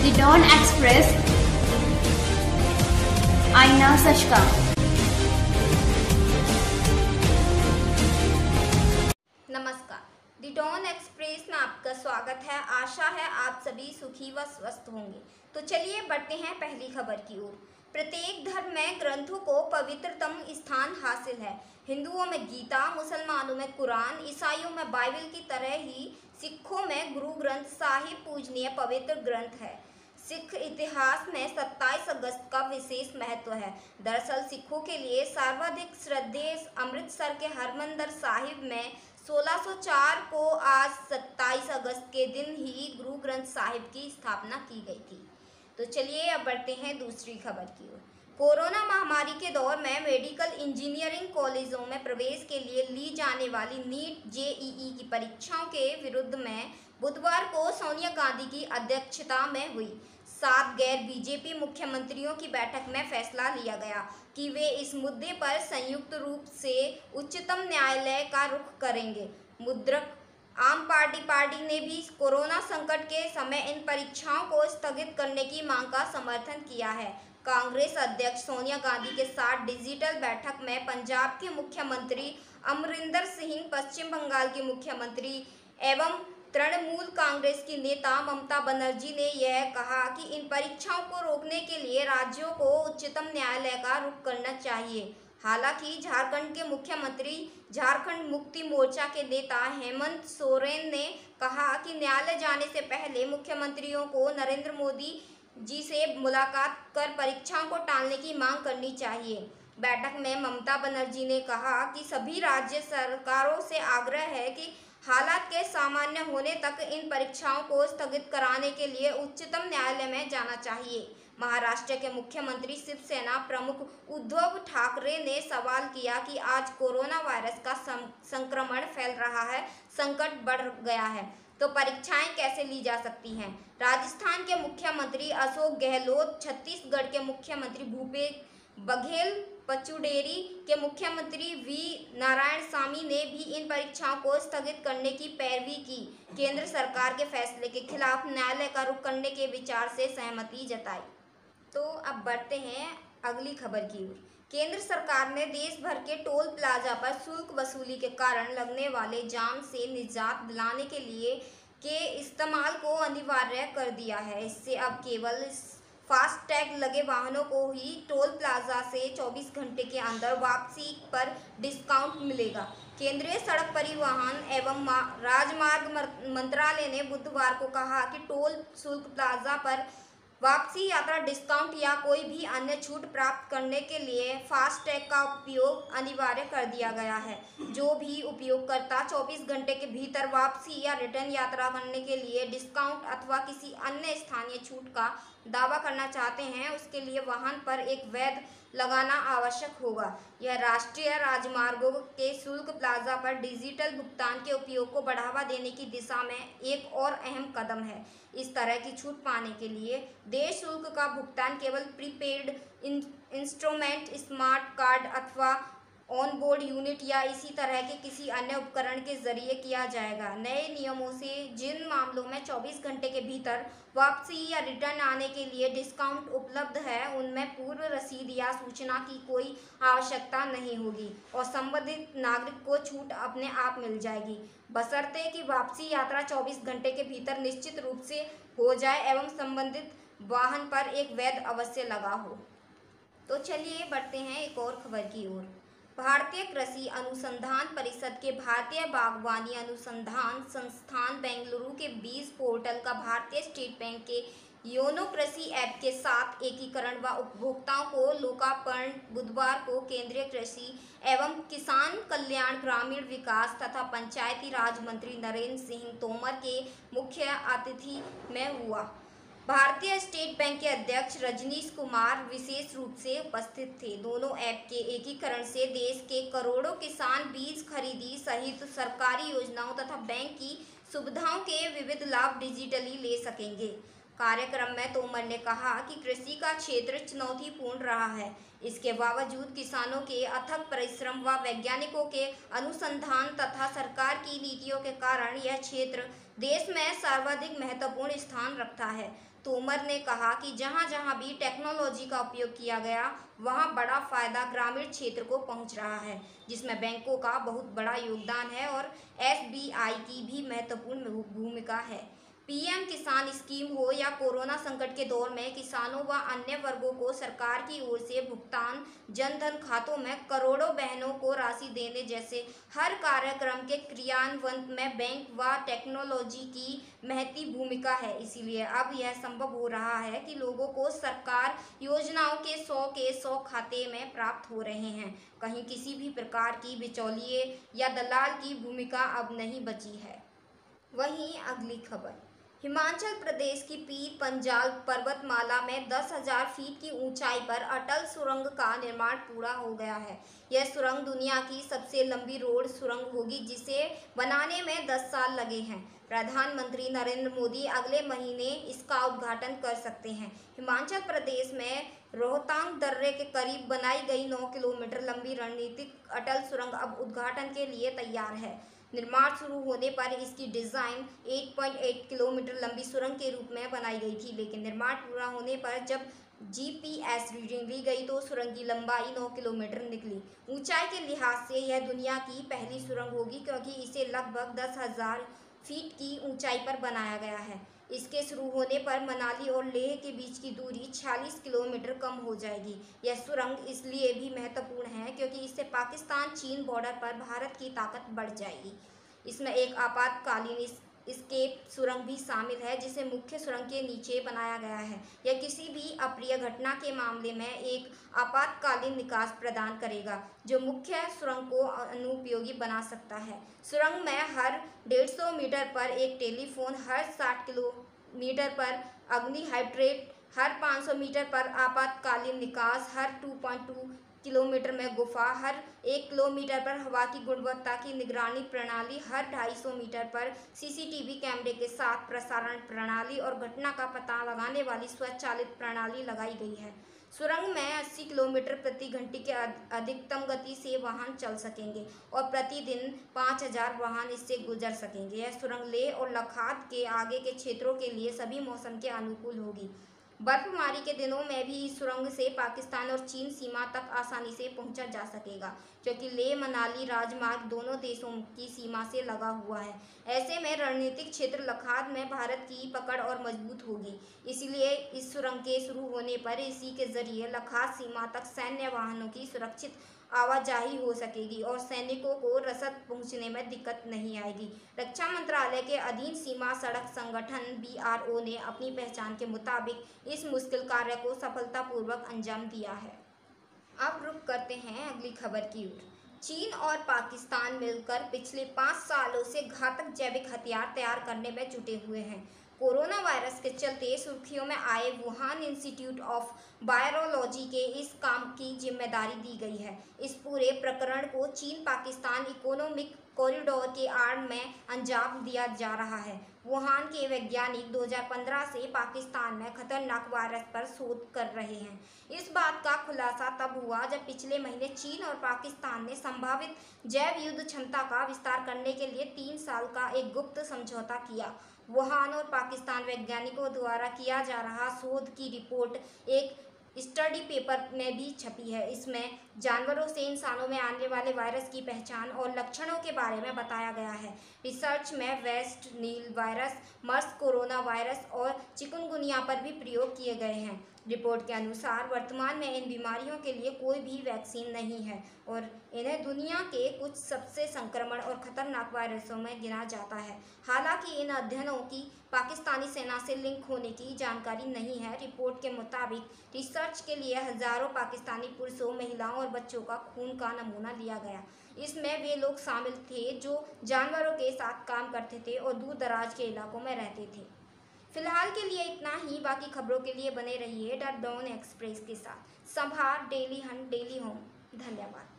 The Dawn Express, आईना सच का। नमस्कार, द डॉन एक्सप्रेस में आपका स्वागत है। आशा है आप सभी सुखी व स्वस्थ होंगे। तो चलिए बढ़ते हैं पहली खबर की ओर। प्रत्येक धर्म में ग्रंथों को पवित्रतम स्थान हासिल है। हिंदुओं में गीता, मुसलमानों में कुरान, ईसाइयों में बाइबल की तरह ही सिखों में गुरु ग्रंथ साहिब पूजनीय पवित्र ग्रंथ है। सिख इतिहास में 27 अगस्त का विशेष महत्व है। दरअसल सिखों के लिए सर्वाधिक श्रद्धेय अमृतसर के हरमंदिर साहिब में 1604 को आज 27 अगस्त के दिन ही गुरु ग्रंथ साहिब की स्थापना की गई थी। तो चलिए अब बढ़ते हैं दूसरी खबर की ओर। कोरोना महामारी के दौर में मेडिकल इंजीनियरिंग कॉलेजों में प्रवेश के लिए ली जाने वाली नीट जेईई की परीक्षाओं के विरुद्ध में बुधवार को सोनिया गांधी की अध्यक्षता में हुई 7 गैर बीजेपी मुख्यमंत्रियों की बैठक में फैसला लिया गया कि वे इस मुद्दे पर संयुक्त रूप से उच्चतम न्यायालय का रुख करेंगे। मुद्रक आम पार्टी ने भी कोरोना संकट के समय इन परीक्षाओं को स्थगित करने की मांग का समर्थन किया है। कांग्रेस अध्यक्ष सोनिया गांधी के साथ डिजिटल बैठक में पंजाब के मुख्यमंत्री अमरिंदर सिंह, पश्चिम बंगाल के मुख्यमंत्री एवं तृणमूल कांग्रेस की नेता ममता बनर्जी ने यह कहा कि इन परीक्षाओं को रोकने के लिए राज्यों को उच्चतम न्यायालय का रुख करना चाहिए। हालांकि झारखंड के मुख्यमंत्री, झारखंड मुक्ति मोर्चा के नेता हेमंत सोरेन ने कहा कि न्यायालय जाने से पहले मुख्यमंत्रियों को नरेंद्र मोदी जी से मुलाकात कर परीक्षाओं को टालने की मांग करनी चाहिए। बैठक में ममता बनर्जी ने कहा कि सभी राज्य सरकारों से आग्रह है कि हालात के सामान्य होने तक इन परीक्षाओं को स्थगित कराने के लिए उच्चतम न्यायालय में जाना चाहिए। महाराष्ट्र के मुख्यमंत्री शिवसेना प्रमुख उद्धव ठाकरे ने सवाल किया कि आज कोरोना वायरस का संक्रमण फैल रहा है, संकट बढ़ गया है, तो परीक्षाएं कैसे ली जा सकती हैं। राजस्थान के मुख्यमंत्री अशोक गहलोत, छत्तीसगढ़ के मुख्यमंत्री भूपेश बघेल, पचुडेरी के मुख्यमंत्री वी नारायणसामी ने भी इन परीक्षाओं को स्थगित करने की पैरवी की। केंद्र सरकार के फैसले के खिलाफ न्यायालय का रुख करने के विचार से सहमति जताई। तो अब बढ़ते हैं अगली खबर की ओर। केंद्र सरकार ने देश भर के टोल प्लाजा पर शुल्क वसूली के कारण लगने वाले जाम से निजात दिलाने के लिए के इस्तेमाल को अनिवार्य कर दिया है। इससे अब केवल फास्ट टैग लगे वाहनों को ही टोल प्लाजा से 24 घंटे के अंदर वापसी पर डिस्काउंट मिलेगा। केंद्रीय सड़क परिवहन एवं राजमार्ग मंत्रालय ने बुधवार को कहा कि टोल शुल्क प्लाजा पर वापसी, यात्रा डिस्काउंट या कोई भी अन्य छूट प्राप्त करने के लिए फास्टैग का उपयोग अनिवार्य कर दिया गया है। जो भी उपयोगकर्ता 24 घंटे के भीतर वापसी या रिटर्न यात्रा करने के लिए डिस्काउंट अथवा किसी अन्य स्थानीय छूट का दावा करना चाहते हैं, उसके लिए वाहन पर एक वैध लगाना आवश्यक होगा। यह राष्ट्रीय राजमार्गों के शुल्क प्लाजा पर डिजिटल भुगतान के उपयोग को बढ़ावा देने की दिशा में एक और अहम कदम है। इस तरह की छूट पाने के लिए देय शुल्क का भुगतान केवल प्रीपेड इंस्ट्रूमेंट, स्मार्ट कार्ड अथवा ऑनबोर्ड यूनिट या इसी तरह के किसी अन्य उपकरण के जरिए किया जाएगा। नए नियमों से जिन मामलों में 24 घंटे के भीतर वापसी या रिटर्न आने के लिए डिस्काउंट उपलब्ध है, उनमें पूर्व रसीद या सूचना की कोई आवश्यकता नहीं होगी और संबंधित नागरिक को छूट अपने आप मिल जाएगी, बशर्ते कि वापसी यात्रा 24 घंटे के भीतर निश्चित रूप से हो जाए एवं संबंधित वाहन पर एक वैध अवश्य लगा हो। तो चलिए बढ़ते हैं एक और खबर की ओर। भारतीय कृषि अनुसंधान परिषद के भारतीय बागवानी अनुसंधान संस्थान बेंगलुरु के बीज पोर्टल का भारतीय स्टेट बैंक के योनो कृषि ऐप के साथ एकीकरण व उपभोक्ताओं को लोकार्पण बुधवार को केंद्रीय कृषि एवं किसान कल्याण, ग्रामीण विकास तथा पंचायती राज मंत्री नरेंद्र सिंह तोमर के मुख्य आतिथ्य में हुआ। भारतीय स्टेट बैंक के अध्यक्ष रजनीश कुमार विशेष रूप से उपस्थित थे। दोनों ऐप के एकीकरण से देश के करोड़ों किसान बीज खरीदी सहित सरकारी योजनाओं तथा बैंक की सुविधाओं के विविध लाभ डिजिटली ले सकेंगे। कार्यक्रम में तोमर ने कहा कि कृषि का क्षेत्र चुनौतीपूर्ण रहा है, इसके बावजूद किसानों के अथक परिश्रम व वैज्ञानिकों के अनुसंधान तथा सरकार की नीतियों के कारण यह क्षेत्र देश में सर्वाधिक महत्वपूर्ण स्थान रखता है। तोमर ने कहा कि जहां जहां भी टेक्नोलॉजी का उपयोग किया गया वहां बड़ा फायदा ग्रामीण क्षेत्र को पहुंच रहा है, जिसमें बैंकों का बहुत बड़ा योगदान है और एसबीआई की भी महत्वपूर्ण भूमिका है। पीएम किसान स्कीम हो या कोरोना संकट के दौर में किसानों व अन्य वर्गों को सरकार की ओर से भुगतान, जन धन खातों में करोड़ों बहनों को राशि देने जैसे हर कार्यक्रम के क्रियान्वयन में बैंक व टेक्नोलॉजी की महती भूमिका है। इसीलिए अब यह संभव हो रहा है कि लोगों को सरकार योजनाओं के 100 खाते में प्राप्त हो रहे हैं। कहीं किसी भी प्रकार की बिचौलिए या दलाल की भूमिका अब नहीं बची है। वहीं अगली खबर, हिमाचल प्रदेश की पीर पंजाल पर्वतमाला में 10,000 फीट की ऊंचाई पर अटल सुरंग का निर्माण पूरा हो गया है। यह सुरंग दुनिया की सबसे लंबी रोड सुरंग होगी, जिसे बनाने में 10 साल लगे हैं। प्रधानमंत्री नरेंद्र मोदी अगले महीने इसका उद्घाटन कर सकते हैं। हिमाचल प्रदेश में रोहतांग दर्रे के करीब बनाई गई 9 किलोमीटर लंबी रणनीतिक अटल सुरंग अब उद्घाटन के लिए तैयार है। निर्माण शुरू होने पर इसकी डिज़ाइन 8.8 किलोमीटर लंबी सुरंग के रूप में बनाई गई थी, लेकिन निर्माण पूरा होने पर जब जीपीएस रीडिंग ली गई तो सुरंग की लंबाई 9 किलोमीटर निकली। ऊंचाई के लिहाज से यह दुनिया की पहली सुरंग होगी, क्योंकि इसे लगभग 10,000 फीट की ऊंचाई पर बनाया गया है। इसके शुरू होने पर मनाली और लेह के बीच की दूरी 46 किलोमीटर कम हो जाएगी। यह सुरंग इसलिए भी महत्वपूर्ण है क्योंकि इससे पाकिस्तान चीन बॉर्डर पर भारत की ताकत बढ़ जाएगी। इसमें एक आपातकालीन एस्केप सुरंग भी शामिल है, जिसे मुख्य सुरंग के नीचे बनाया गया है। यह किसी भी अप्रिय घटना के मामले में एक आपातकालीन निकास प्रदान करेगा, जो मुख्य सुरंग को अनुपयोगी बना सकता है। सुरंग में हर 150 मीटर पर एक टेलीफोन, हर 60 किलोमीटर पर अग्नि हाइड्रेट, हर 500 मीटर पर आपातकालीन निकास, हर 2.2 किलोमीटर में गुफा, हर 1 किलोमीटर पर हवा की गुणवत्ता की निगरानी प्रणाली, हर 250 मीटर पर सीसीटीवी कैमरे के साथ प्रसारण प्रणाली और घटना का पता लगाने वाली स्वचालित प्रणाली लगाई गई है। सुरंग में 80 किलोमीटर प्रति घंटे की अधिकतम गति से वाहन चल सकेंगे और प्रतिदिन 5,000 वाहन इससे गुजर सकेंगे। यह सुरंग लेह और लद्दाख के आगे के क्षेत्रों के लिए सभी मौसम के अनुकूल होगी। बर्फबारी के दिनों में भी इस सुरंग से पाकिस्तान और चीन सीमा तक आसानी से पहुंचा जा सकेगा, क्योंकि लेह मनाली राजमार्ग दोनों देशों की सीमा से लगा हुआ है। ऐसे में रणनीतिक क्षेत्र लद्दाख में भारत की पकड़ और मजबूत होगी। इसलिए इस सुरंग के शुरू होने पर इसी के जरिए लद्दाख सीमा तक सैन्य वाहनों की सुरक्षित आवाजाही हो सकेगी और सैनिकों को रसद पहुंचने में दिक्कत नहीं आएगी। रक्षा मंत्रालय के अधीन सीमा सड़क संगठन BRO ने अपनी पहचान के मुताबिक इस मुश्किल कार्य को सफलतापूर्वक अंजाम दिया है। अब रुख करते हैं अगली खबर की ओर। चीन और पाकिस्तान मिलकर पिछले 5 सालों से घातक जैविक हथियार तैयार करने में जुटे हुए हैं। कोरोना वायरस के चलते सुर्खियों में आए वुहान इंस्टीट्यूट ऑफ वायरोलॉजी के इस काम की जिम्मेदारी दी गई है। इस पूरे प्रकरण को चीन पाकिस्तान इकोनॉमिक कॉरिडोर के आड़ में अंजाम दिया जा रहा है। वुहान के वैज्ञानिक 2015 से पाकिस्तान में खतरनाक वायरस पर शोध कर रहे हैं। इस बात का खुलासा तब हुआ जब पिछले महीने चीन और पाकिस्तान ने संभावित जैव युद्ध क्षमता का विस्तार करने के लिए 3 साल का एक गुप्त समझौता किया। वुहान और पाकिस्तान वैज्ञानिकों द्वारा किया जा रहा शोध की रिपोर्ट एक स्टडी पेपर में भी छपी है। इसमें जानवरों से इंसानों में आने वाले वायरस की पहचान और लक्षणों के बारे में बताया गया है। रिसर्च में वेस्ट नील वायरस, मर्स कोरोना वायरस और चिकुनगुनिया पर भी प्रयोग किए गए हैं। रिपोर्ट के अनुसार वर्तमान में इन बीमारियों के लिए कोई भी वैक्सीन नहीं है और इन्हें दुनिया के कुछ सबसे संक्रमण और खतरनाक वायरसों में गिना जाता है। हालांकि इन अध्ययनों की पाकिस्तानी सेना से लिंक होने की जानकारी नहीं है। रिपोर्ट के मुताबिक रिसर्च के लिए हजारों पाकिस्तानी पुरुषों, महिलाओं और बच्चों का खून का नमूना लिया गया। इसमें वे लोग शामिल थे जो जानवरों के साथ काम करते थे और दूर दराज के इलाकों में रहते थे। फिलहाल के लिए इतना ही। बाकी खबरों के लिए बने रहिए द डॉन एक्सप्रेस के साथ। संभार, डेली हंट, डेली होम। धन्यवाद।